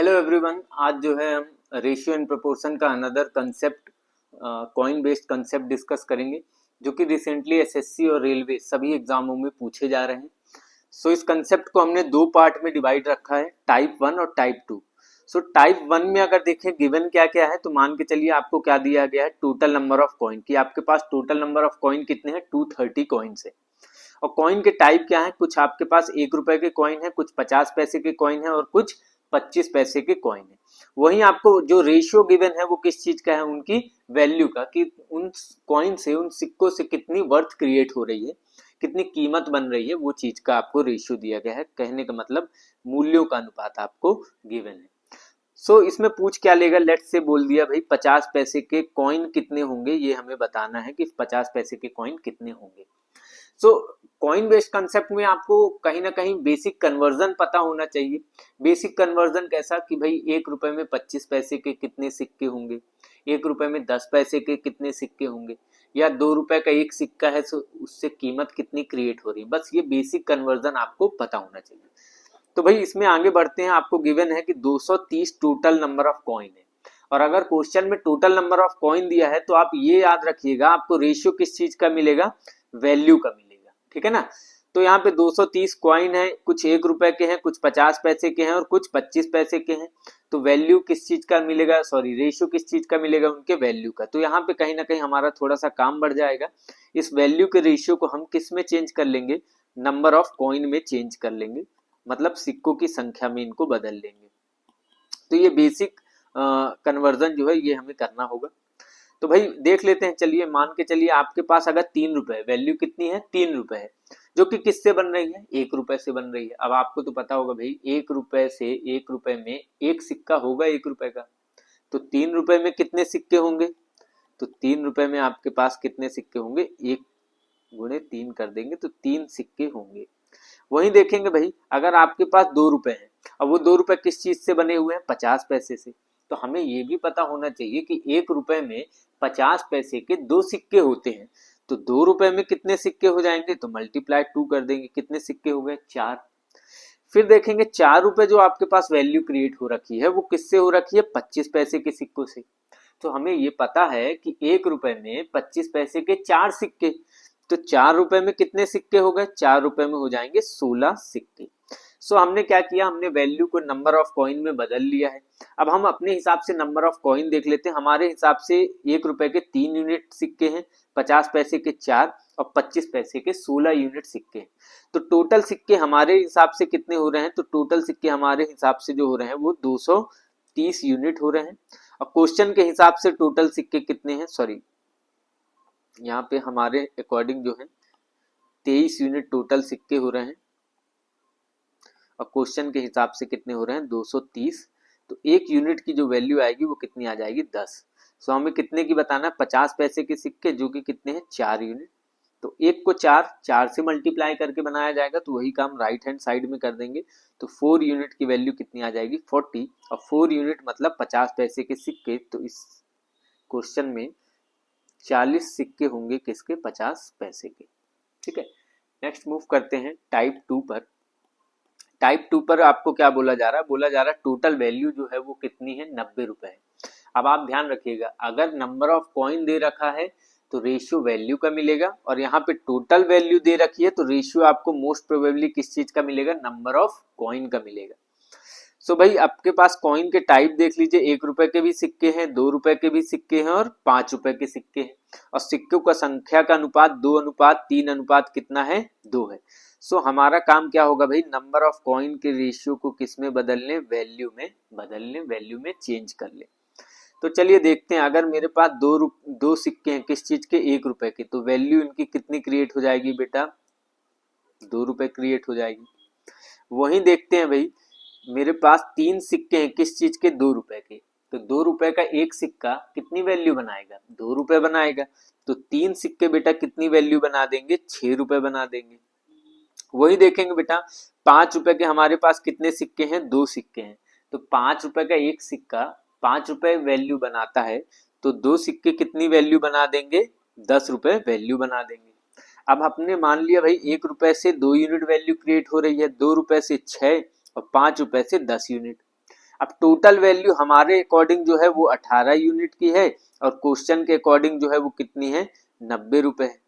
Hello everyone, आज जो है हम रेशियो एंड प्रोपोर्शन का another concept coin based concept discuss करेंगे, जो कि रिसेंटली एसएससी और रेलवे सभी एग्जामों में पूछे जा रहे हैं। सो इस कंसेप्ट को हमने दो पार्ट में डिवाइड रखा है, टाइप 1 और टाइप 2। सो टाइप 1 में अगर देखें गिवन क्या क्या है, तो मान के चलिए आपको क्या दिया गया है, टोटल नंबर ऑफ कॉइन की आपके पास टोटल नंबर ऑफ कॉइन कितने हैं, 230 कॉइन्स है। और कॉइन के टाइप क्या है, कुछ आपके पास 1 रुपए के कॉइन है, कुछ 50 पैसे के कॉइन है और कुछ 25 पैसे के कॉइन है। वहीं आपको जो रेशियो गिवन है वो किस चीज का है, उनकी वैल्यू का, कि उन कॉइन से, उन सिक्कों से कितनी वर्थ क्रिएट हो रही है, कितनी कीमत बन रही है, वो चीज का आपको रेशियो दिया गया है। कहने का मतलब मूल्यों का अनुपात आपको गिवन है। सो इसमें पूछ क्या लेगा, लेट से बोल दिया भाई 50 पैसे के कॉइन कितने होंगे, ये हमें बताना है कि 50 पैसे के कॉइन कितने होंगे। सो कॉइन बेस्ड कंसेप्ट में आपको कहीं ना कहीं बेसिक कन्वर्जन पता होना चाहिए। बेसिक कन्वर्जन कैसा कि भाई 1 रुपए में 25 पैसे के कितने सिक्के होंगे, 1 रुपए में 10 पैसे के कितने सिक्के होंगे, या 2 रुपए का एक सिक्का है तो उससे कीमत कितनी क्रिएट हो रही है। बस ये बेसिक कन्वर्जन आपको पता होना चाहिए। तो भाई इसमें आगे बढ़ते हैं। आपको गिवन है कि 230 टोटल नंबर ऑफ कॉइन है, और अगर क्वेश्चन में टोटल नंबर ऑफ कॉइन दिया है तो आप ये याद रखिएगा, आपको रेशियो किस चीज का मिलेगा, वैल्यू का मिलेगा। ठीक है ना। तो यहाँ पे 230 कॉइन है, कुछ 1 रुपए के हैं, कुछ 50 पैसे के हैं और कुछ 25 पैसे के हैं। तो वैल्यू किस चीज का मिलेगा, सॉरी रेशियो किस चीज का मिलेगा, उनके वैल्यू का। तो यहाँ पे कहीं ना कहीं हमारा थोड़ा सा काम बढ़ जाएगा। इस वैल्यू के रेशियो को हम किस में चेंज कर लेंगे, नंबर ऑफ कॉइन में चेंज कर लेंगे, मतलब सिक्कों की संख्या में इनको बदल लेंगे। तो ये बेसिक कन्वर्जन जो है ये हमें करना होगा। तो भाई देख लेते हैं। चलिए मान के चलिए आपके पास अगर 3 रुपए, वैल्यू कितनी है, 3 रुपए है, जो कि किससे बन रही है, 1 रुपए से बन रही है। अब आपको तो पता होगा भाई 1 रुपए से 1 रुपए में एक सिक्का होगा 1 रुपए का। तो 3 रुपए में कितने सिक्के होंगे, तो 3 रुपए में आपके पास कितने सिक्के होंगे, 1 गुणे 3 कर देंगे तो 3 सिक्के होंगे। वहीं देखेंगे भाई अगर आपके पास 2 रुपए हैं, अब वो 2 रुपए किस चीज से बने हुए हैं, 50 पैसे से। तो हमें ये भी पता होना चाहिए कि 1 रुपए में 50 पैसे के 2 सिक्के होते हैं। तो 2 रुपए में कितने सिक्के हो जाएंगे, तो मल्टीप्लाई 2 कर देंगे, कितने सिक्के हो गए, 4। फिर देखेंगे 4 रुपए जो आपके पास वैल्यू क्रिएट हो रखी है वो किससे हो रखी है, 25 पैसे के सिक्कों से। तो हमें ये पता है कि 1 रुपए में 25 पैसे के 4 सिक्के। तो 4 रुपए में कितने सिक्के हो गए, 4 रुपए में हो जाएंगे 16 सिक्के। सो हमने क्या किया, हमने वैल्यू को नंबर ऑफ कॉइन में बदल लिया है। अब हम अपने हिसाब से नंबर ऑफ कॉइन देख लेते हैं। हमारे हिसाब से 1 रुपए के 3 यूनिट सिक्के हैं, 50 पैसे के 4 और 25 पैसे के 16 यूनिट सिक्के हैं। तो टोटल सिक्के हमारे हिसाब से कितने हो रहे हैं, तो टोटल सिक्के हमारे हिसाब से जो हो रहे हैं वो 230 यूनिट हो रहे हैं। और क्वेश्चन के हिसाब से टोटल सिक्के कितने हैं, सॉरी यहाँ पे हमारे अकॉर्डिंग जो है 23 यूनिट टोटल सिक्के हो रहे हैं, और क्वेश्चन के हिसाब से कितने हो रहे हैं, 230। तो 1 यूनिट की जो वैल्यू आएगी वो कितनी आ जाएगी, 10। सो हमें कितने की बताना है, 50 पैसे के सिक्के जो कि कितने हैं, 4 यूनिट। तो 1 को 4 से मल्टीप्लाई करके बनाया जाएगा, तो वही काम राइट हैंड साइड में कर देंगे। तो 4 यूनिट की वैल्यू कितनी आ जाएगी, 40। और 4 यूनिट मतलब 50 पैसे के सिक्के। तो इस क्वेश्चन में 40 सिक्के होंगे किसके, 50 पैसे के। ठीक है। नेक्स्ट मूव करते हैं टाइप 2 पर। टाइप 2 पर आपको क्या बोला जा रहा है, बोला जा रहा है टोटल वैल्यू जो है वो कितनी है, 90 रुपए है। अब आप ध्यान रखिएगा, अगर नंबर ऑफ कॉइन दे रखा है तो रेशियो वैल्यू का मिलेगा, और यहाँ पे टोटल वैल्यू दे रखी है तो रेशियो आपको मोस्ट प्रोबेबली किस चीज का मिलेगा, नंबर ऑफ कॉइन का मिलेगा। सो भाई आपके पास कॉइन के टाइप देख लीजिए, 1 रुपए के भी सिक्के हैं, 2 रुपए के भी सिक्के हैं और 5 रुपए के सिक्के हैं। और सिक्कों का संख्या का अनुपात 2:3 अनुपात कितना है, 2 है। सो हमारा काम क्या होगा भाई, नंबर ऑफ कॉइन के रेशियो को किस में बदल लें, वैल्यू में बदल लें, वैल्यू में चेंज कर लें। तो चलिए देखते हैं, अगर मेरे पास दो सिक्के हैं किस चीज के, 1 रुपए के, तो वैल्यू इनकी कितनी क्रिएट हो जाएगी बेटा, 2 रुपए क्रिएट हो जाएगी। वहीं देखते हैं भाई मेरे पास 3 सिक्के हैं किस चीज के, 2 रुपए के। तो 2 रुपए का एक सिक्का कितनी वैल्यू बनाएगा, 2 रुपए बनाएगा। तो 3 सिक्के बेटा कितनी वैल्यू बना देंगे, 6 रुपए बना देंगे। वही देखेंगे बेटा 5 रुपए के हमारे पास कितने सिक्के हैं, 2 सिक्के हैं। तो 5 रुपए का एक सिक्का 5 रुपए वैल्यू बनाता है, तो 2 सिक्के कितनी वैल्यू बना देंगे, 10 रुपए वैल्यू बना देंगे। अब हमने मान लिया भाई 1 रुपए से 2 यूनिट वैल्यू क्रिएट हो रही है, 2 रुपए से 6 और 5 रुपए से 10 यूनिट। अब टोटल वैल्यू हमारे अकॉर्डिंग जो है वो 18 यूनिट की है और क्वेश्चन के अकॉर्डिंग जो है वो कितनी है, 90 रुपए है।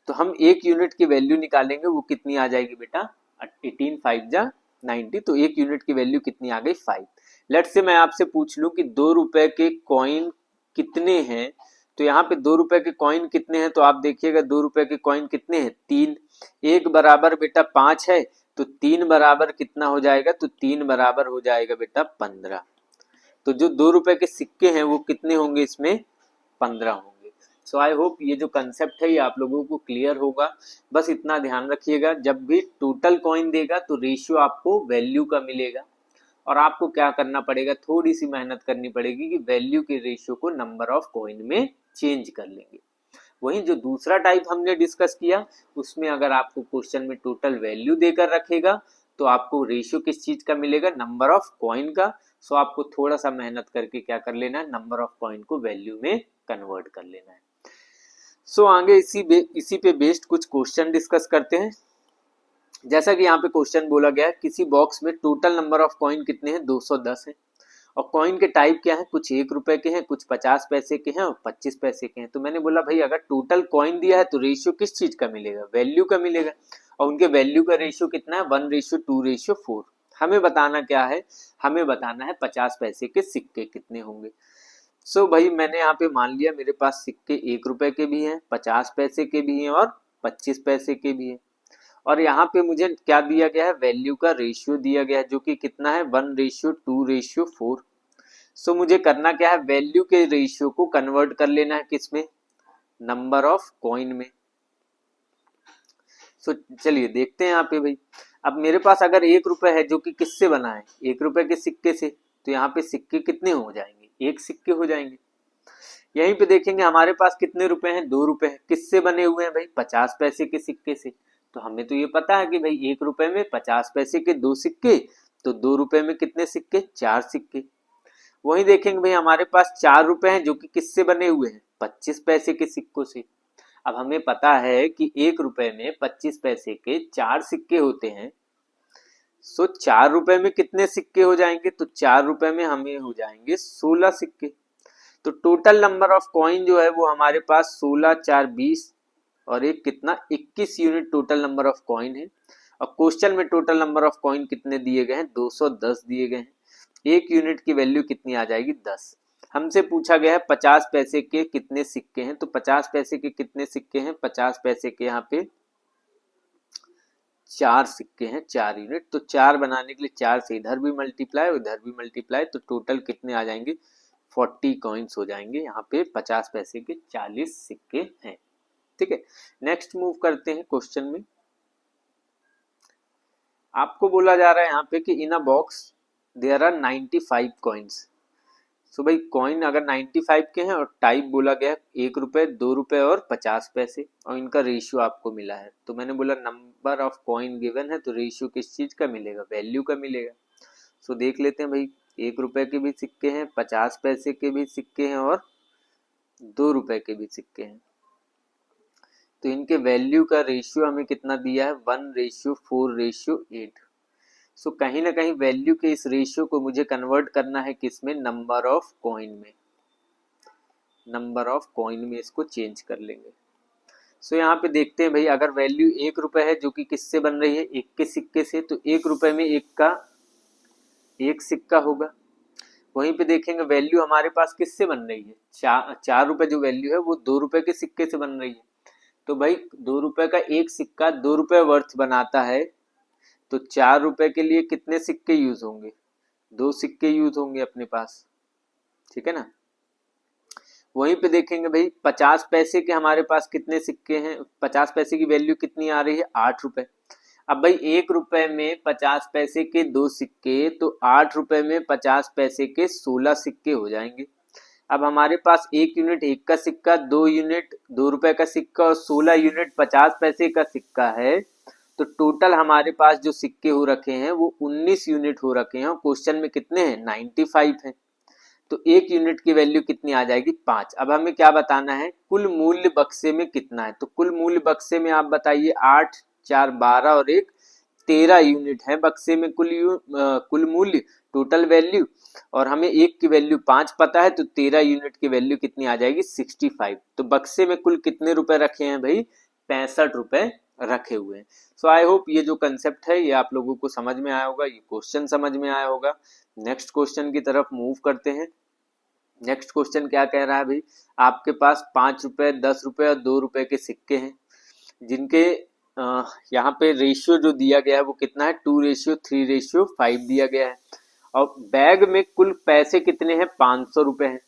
तो हम 1 यूनिट की वैल्यू निकालेंगे, वो कितनी आ जाएगी बेटा, 18 5 जा 90, तो 1 यूनिट की वैल्यू कितनी आ गई, 5। लेट्स से मैं आपसे पूछ लूं कि 2 रुपए के कॉइन कितने हैं, तो यहाँ पे 2 रुपए के कॉइन कितने हैं, तो आप देखिएगा 2 रुपए के कॉइन कितने हैं, 3। 1 बराबर बेटा 5 है, तो 3 बराबर कितना हो जाएगा, तो 3 बराबर हो जाएगा बेटा 15। तो जो 2 रुपए के सिक्के हैं वो कितने होंगे, इसमें 15 होंगे। सो आई होप ये जो कंसेप्ट है ये आप लोगों को क्लियर होगा। बस इतना ध्यान रखिएगा, जब भी टोटल कॉइन देगा तो रेशियो आपको वैल्यू का मिलेगा, और आपको क्या करना पड़ेगा, थोड़ी सी मेहनत करनी पड़ेगी कि वैल्यू के रेशियो को नंबर ऑफ कॉइन में चेंज कर लेंगे। वहीं जो दूसरा टाइप हमने डिस्कस किया, उसमें अगर आपको क्वेश्चन में टोटल वैल्यू देकर रखेगा तो आपको रेशियो किस चीज का मिलेगा, नंबर ऑफ कॉइन का। सो आपको थोड़ा सा मेहनत करके क्या कर लेना है, नंबर ऑफ कॉइन को वैल्यू में कन्वर्ट कर लेना है। सो आगे इसी पे बेस्ड कुछ क्वेश्चन डिस्कस करते हैं। जैसा कि यहाँ पे क्वेश्चन बोला गया है, किसी बॉक्स में टोटल नंबर ऑफ कॉइन कितने हैं, 210 है, और कॉइन के टाइप क्या है, कुछ 1 रुपए के हैं, कुछ 50 पैसे के हैं और 25 पैसे के हैं। तो मैंने बोला भाई अगर टोटल कॉइन दिया है तो रेशियो किस चीज का मिलेगा, वैल्यू का मिलेगा, और उनके वैल्यू का रेशियो कितना है, 1:2:4। हमें बताना क्या है, हमें बताना है 50 पैसे के सिक्के कितने होंगे। सो भाई मैंने यहाँ पे मान लिया मेरे पास सिक्के 1 रुपए के भी हैं, 50 पैसे के भी हैं और 25 पैसे के भी हैं, और यहाँ पे मुझे क्या दिया गया है, वैल्यू का रेशियो दिया गया है जो कि कितना है, 1:2:4। सो मुझे करना क्या है, वैल्यू के रेशियो को कन्वर्ट कर लेना है किसमें, नंबर ऑफ कॉइन में। सो चलिए देखते हैं यहाँ पे भाई। अब मेरे पास अगर 1 रुपए है जो कि किससे बना है, 1 रुपए के सिक्के से, तो यहाँ पे सिक्के कितने हो जाएंगे, 1 सिक्के हो जाएंगे। यहीं पे देखेंगे हमारे पास कितने रुपए हैं, 2 रुपए हैं, किससे बने हुए हैं भाई, 50 पैसे के सिक्के से। तो हमें तो ये पता है कि भाई 1 रुपए में 50 पैसे के 2 सिक्के, तो 2 रुपए में कितने सिक्के, 4 सिक्के। वहीं देखेंगे भाई हमारे पास 4 रुपए हैं जो कि किससे बने हुए हैं, 25 पैसे के सिक्कों से। अब हमें पता है कि 1 रुपए में 25 पैसे के 4 सिक्के होते हैं। सो 4 रुपए में कितने सिक्के हो जाएंगे, तो 4 रुपए में हमें हो जाएंगे 16 सिक्के। तो टोटल नंबर ऑफ कॉइन जो है वो हमारे पास 16 4 20 और एक कितना 21 unit total number of coin है। और क्वेश्चन में टोटल नंबर ऑफ कॉइन कितने दिए गए हैं, 210 दिए गए हैं। 1 यूनिट की वैल्यू कितनी आ जाएगी, 10। हमसे पूछा गया है 50 पैसे के कितने सिक्के हैं, तो 50 पैसे के कितने सिक्के हैं, 50 पैसे के यहाँ पे 4 सिक्के हैं, 4 यूनिट। तो 4 बनाने के लिए 4 से इधर भी मल्टीप्लाई उधर भी मल्टीप्लाई, तो टोटल कितने आ जाएंगे, 40 कॉइन्स हो जाएंगे। यहाँ पे 50 पैसे के 40 सिक्के हैं। ठीक है, नेक्स्ट मूव करते हैं क्वेश्चन में। आपको बोला जा रहा है यहाँ पे कि in a box there are 95 coins. So भाई कॉइन अगर 95 के हैं और टाइप बोला गया 1 रुपए, 2 रुपए और 50 पैसे, और इनका रेशियो आपको मिला है। तो मैंने बोला नंबर ऑफ कॉइन गिवन है तो रेशियो किस चीज का मिलेगा, वैल्यू का मिलेगा। सो देख लेते हैं भाई, 1 रुपए के भी सिक्के हैं, 50 पैसे के भी सिक्के हैं और 2 रुपए के भी सिक्के हैं। तो इनके वैल्यू का रेशियो हमें कितना दिया है, 1:4:8। सो कहीं ना कहीं वैल्यू के इस रेशियो को मुझे कन्वर्ट करना है किसमें, नंबर ऑफ कॉइन में। नंबर ऑफ कॉइन में इसको चेंज कर लेंगे। सो यहाँ पे देखते हैं भाई, अगर वैल्यू 1 रुपए है जो कि किससे बन रही है, 1 के सिक्के से, तो 1 रुपए में 1 का 1 सिक्का होगा। वहीं पे देखेंगे वैल्यू हमारे पास किससे बन रही है, 4 रुपए जो वैल्यू है वो 2 रुपए के सिक्के से बन रही है। तो भाई 2 रुपए का 1 सिक्का 2 रुपए वर्थ बनाता है, तो 4 रुपए के लिए कितने सिक्के यूज होंगे, 2 सिक्के यूज होंगे अपने पास। ठीक है ना। वहीं पे देखेंगे भाई 50 पैसे के हमारे पास कितने सिक्के हैं, 50 पैसे की वैल्यू कितनी आ रही है, 8 रुपए। अब भाई 1 रुपए में 50 पैसे के 2 सिक्के, तो 8 रुपए में 50 पैसे के 16 सिक्के हो जाएंगे। अब हमारे पास 1 यूनिट 1 का सिक्का, 2 यूनिट 2 रुपए का सिक्का और 16 यूनिट 50 पैसे का सिक्का है। तो टोटल हमारे पास जो सिक्के हो रखे हैं वो 19 यूनिट हो रखे हैं, और क्वेश्चन में कितने हैं, 95 हैं। तो 1 यूनिट की वैल्यू कितनी आ जाएगी, 5। अब हमें क्या बताना है, कुल मूल्य बक्से में कितना है। तो कुल मूल्य बक्से में आप बताइए, 8 4 12 और 1 13 यूनिट है बक्से में कुल मूल्य टोटल वैल्यू, और हमें एक की वैल्यू 5 पता है, तो 13 यूनिट की वैल्यू कितनी आ जाएगी 65। तो बक्से में कुल कितने रुपए रखे हैं भाई, 65 रुपए रखे हुए हैं। सो आई होप ये जो कंसेप्ट है ये आप लोगों को समझ में आया होगा, ये क्वेश्चन समझ में आया होगा। नेक्स्ट क्वेश्चन की तरफ मूव करते हैं। नेक्स्ट क्वेश्चन क्या कह रहा है भाई, आपके पास 5 रुपए, 10 रुपए और 2 रुपए के सिक्के हैं, जिनके यहाँ पे रेशियो जो दिया गया है वो कितना है, 2:3:5 दिया गया है, और बैग में कुल पैसे कितने हैं, 500 रुपए हैं।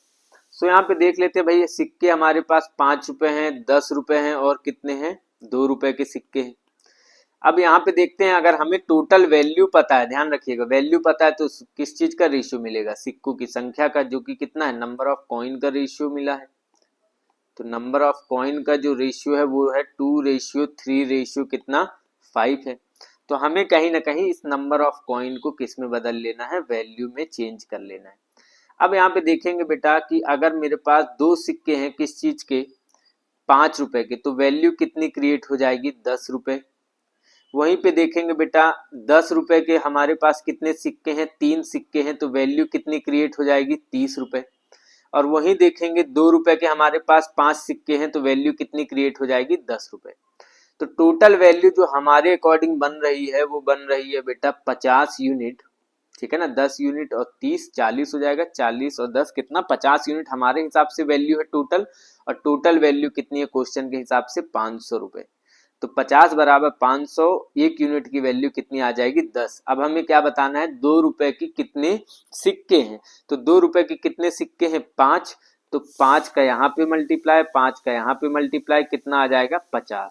सो यहाँ पे देख लेते हैं भाई, ये सिक्के हमारे पास 5 रुपए हैं, 10 रुपए हैं और कितने हैं, 2 रुपए के सिक्के हैं। अब यहाँ पे देखते हैं, अगर हमें टोटल वैल्यू पता है, ध्यान रखिएगा वैल्यू पता है, तो किस चीज का रेशियो मिलेगा, सिक्कों की संख्या का, जो कि कितना है, नंबर ऑफ कॉइन का रेशियो मिला है। तो नंबर ऑफ कॉइन का जो रेशियो है वो है 2:3 कितना 5 है। तो हमें कहीं ना कहीं इस नंबर ऑफ कॉइन को किस में बदल लेना है, वैल्यू में चेंज कर लेना है। अब यहाँ पे देखेंगे बेटा कि अगर मेरे पास 2 सिक्के हैं किस चीज के, 5 रुपए के, तो वैल्यू कितनी क्रिएट हो जाएगी, 10 रुपए। वहीं पे देखेंगे बेटा 10 रुपए के हमारे पास कितने सिक्के हैं, 3 सिक्के हैं, तो वैल्यू कितनी क्रिएट हो जाएगी, 30 रुपए। और वहीं देखेंगे 2 रुपए के हमारे पास 5 सिक्के हैं, तो वैल्यू कितनी क्रिएट हो जाएगी, 10 रुपए। तो टोटल वैल्यू जो हमारे अकॉर्डिंग बन रही है वो बन रही है बेटा 50 यूनिट, ठीक है ना। 10 यूनिट और 30 40 हो जाएगा, 40 और 10 कितना, 50 यूनिट हमारे हिसाब से वैल्यू है टोटल, और टोटल वैल्यू कितनी है क्वेश्चन के हिसाब से, 500 रुपए। तो 50 बराबर 500, एक यूनिट की वैल्यू कितनी आ जाएगी, 10। अब हमें क्या बताना है, 2 रुपए की कितने सिक्के हैं, तो 2 रुपए के कितने सिक्के हैं, 5, तो 5 का यहाँ पे मल्टीप्लाई, 5 का यहाँ पे मल्टीप्लाई, कितना आ जाएगा, 50।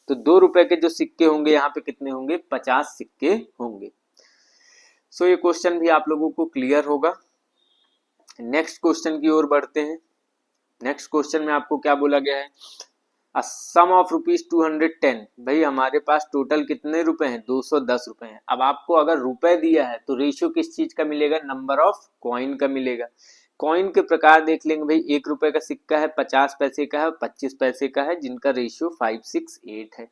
तो 2 रुपए के जो सिक्के होंगे यहाँ पे कितने होंगे, 50 सिक्के होंगे। सो ये क्वेश्चन भी आप लोगों को क्लियर होगा। नेक्स्ट क्वेश्चन की ओर बढ़ते हैं। नेक्स्ट क्वेश्चन में आपको क्या बोला गया है, सम ऑफ ₹210। भाई हमारे पास टोटल कितने रुपए हैं, 210 रुपए हैं। अब आपको अगर रुपए दिया है तो रेशियो किस चीज का मिलेगा, नंबर ऑफ कॉइन का मिलेगा। कॉइन के प्रकार देख लेंगे भाई, 1 रुपए का सिक्का है, 50 पैसे का है और 25 पैसे का है, जिनका रेशियो 568 है।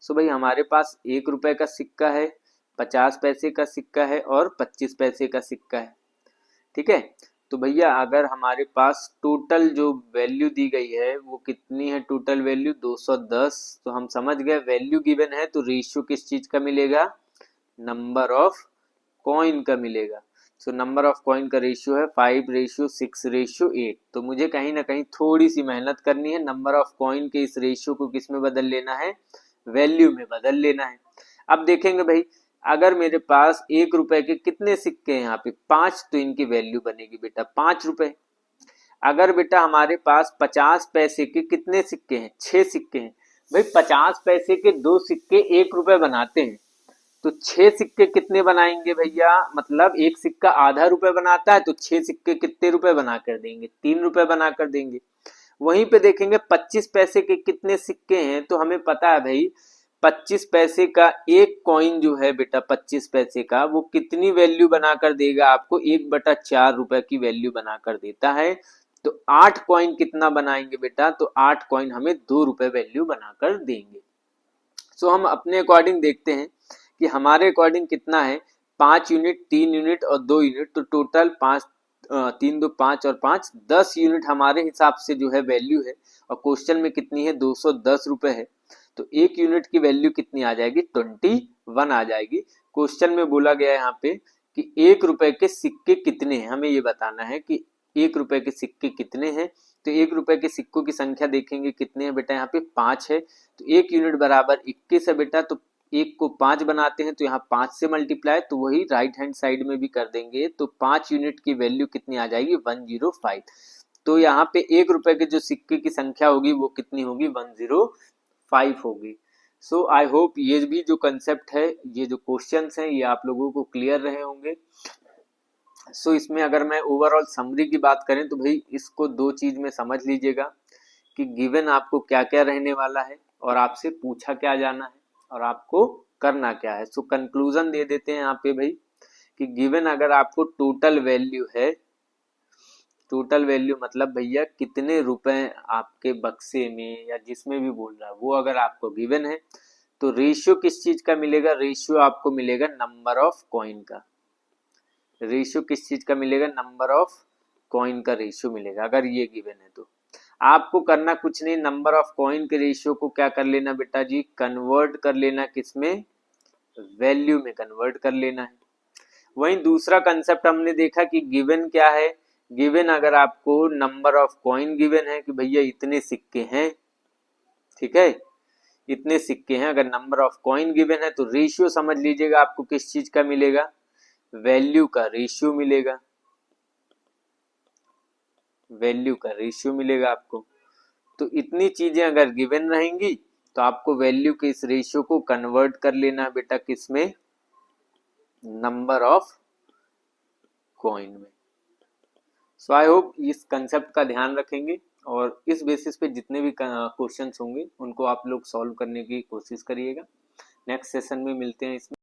सो भाई हमारे पास 1 रुपए का सिक्का है, 50 पैसे का सिक्का है और 25 पैसे का सिक्का है, ठीक है। तो भैया अगर हमारे पास टोटल जो वैल्यू दी गई है वो कितनी है, टोटल वैल्यू 210, तो हम समझ गए वैल्यू गिवन है तो रेशियो किस चीज का मिलेगा, नंबर ऑफ कॉइन का मिलेगा। सो नंबर ऑफ कॉइन का रेशियो है 5:6:8। तो मुझे कहीं ना कहीं थोड़ी सी मेहनत करनी है, नंबर ऑफ कॉइन के इस रेशियो को किस में बदल लेना है, वैल्यू में बदल लेना है। अब देखेंगे भाई, अगर मेरे पास 1 रुपए के कितने सिक्के हैं, यहाँ पे 5, तो इनकी वैल्यू बनेगी बेटा 5 रुपए। अगर बेटा हमारे पास 50 पैसे के कितने सिक्के हैं, 6 सिक्के हैं। भाई 50 पैसे के 2 सिक्के 1 रुपए बनाते हैं, तो 6 सिक्के कितने बनाएंगे भैया, मतलब एक सिक्का आधा रुपए बनाता है, तो 6 सिक्के कितने रुपए बना कर देंगे, 3 रुपए बना कर देंगे। वहीं पे देखेंगे 25 पैसे के कितने सिक्के हैं, तो हमें पता है भाई 25 पैसे का एक कॉइन जो है बेटा 25 पैसे का, वो कितनी वैल्यू बनाकर देगा आपको, 1/4 रुपए की वैल्यू बनाकर देता है। तो 8 कॉइन कितना बनाएंगे बेटा, तो 8 कॉइन हमें 2 रुपए वैल्यू बनाकर देंगे। सो हम अपने अकॉर्डिंग देखते हैं कि हमारे अकॉर्डिंग कितना है, 5 यूनिट, 3 यूनिट और 2 यूनिट, तो टोटल 5, 3 2 5 और 5 10 यूनिट हमारे हिसाब से जो है वैल्यू है, और क्वेश्चन में कितनी है, 210 रुपए है। तो एक यूनिट की वैल्यू कितनी आ जाएगी, 21 आ जाएगी। क्वेश्चन में बोला गया है यहाँ पे कि 1 रुपए के सिक्के कितने हैं, हमें ये बताना है कि 1 रुपए के सिक्के कितने हैं। तो 1 रुपए के सिक्कों की संख्या देखेंगे कितने हैं बेटा, यहाँ पे 5 है, तो 1 यूनिट बराबर 21 है बेटा। तो 1 को 5 बनाते हैं तो यहाँ 5 से मल्टीप्लाई, तो वही राइट हैंड साइड में भी कर देंगे, तो 5 यूनिट की वैल्यू कितनी आ जाएगी, 105। तो यहाँ पे 1 रुपए के जो सिक्के की संख्या होगी वो कितनी होगी, 105 होगी। सो आई होप ये भी जो कंसेप्ट है, ये जो क्वेश्चंस हैं, ये आप लोगों को क्लियर रहे होंगे। सो इसमें अगर मैं ओवरऑल समरी की बात करें तो भाई इसको 2 चीज में समझ लीजिएगा कि गिवन आपको क्या क्या रहने वाला है और आपसे पूछा क्या जाना है और आपको करना क्या है। सो कंक्लूजन दे देते हैं यहाँ पे भाई कि गिवन अगर आपको टोटल वैल्यू है, टोटल वैल्यू मतलब भैया कितने रुपए आपके बक्से में या जिसमें भी बोल रहा है वो अगर आपको गिवन है, तो रेशियो किस चीज का मिलेगा? रेशियो आपको मिलेगा नंबर ऑफ कॉइन का। रेशियो किस चीज का मिलेगा? नंबर ऑफ कॉइन का रेशियो मिलेगा अगर ये गिवन है तो। आपको करना कुछ नहीं, नंबर ऑफ कॉइन के रेशियो को क्या कर लेना बेटा जी? कन्वर्ट कर लेना, किसमें? वैल्यू में कन्वर्ट कर लेना है। वहीं दूसरा कंसेप्ट हमने देखा कि गिवन क्या है? गिवन अगर आपको नंबर ऑफ कॉइन गिवन है कि भैया इतने सिक्के हैं, ठीक है, इतने सिक्के हैं, अगर नंबर ऑफ कॉइन गिवन है तो रेशियो समझ लीजिएगा आपको किस चीज का मिलेगा? वैल्यू का रेशियो मिलेगा, वैल्यू का रेशियो मिलेगा आपको। तो इतनी चीजें अगर गिवन रहेंगी तो आपको वैल्यू के इस रेशियो को कन्वर्ट कर लेना बेटा, किसमें? नंबर ऑफ कॉइन में। सो आई होप इस कंसेप्ट का ध्यान रखेंगे और इस बेसिस पे जितने भी क्वेश्चंस होंगे उनको आप लोग सॉल्व करने की कोशिश करिएगा। नेक्स्ट सेशन में मिलते हैं इसमें।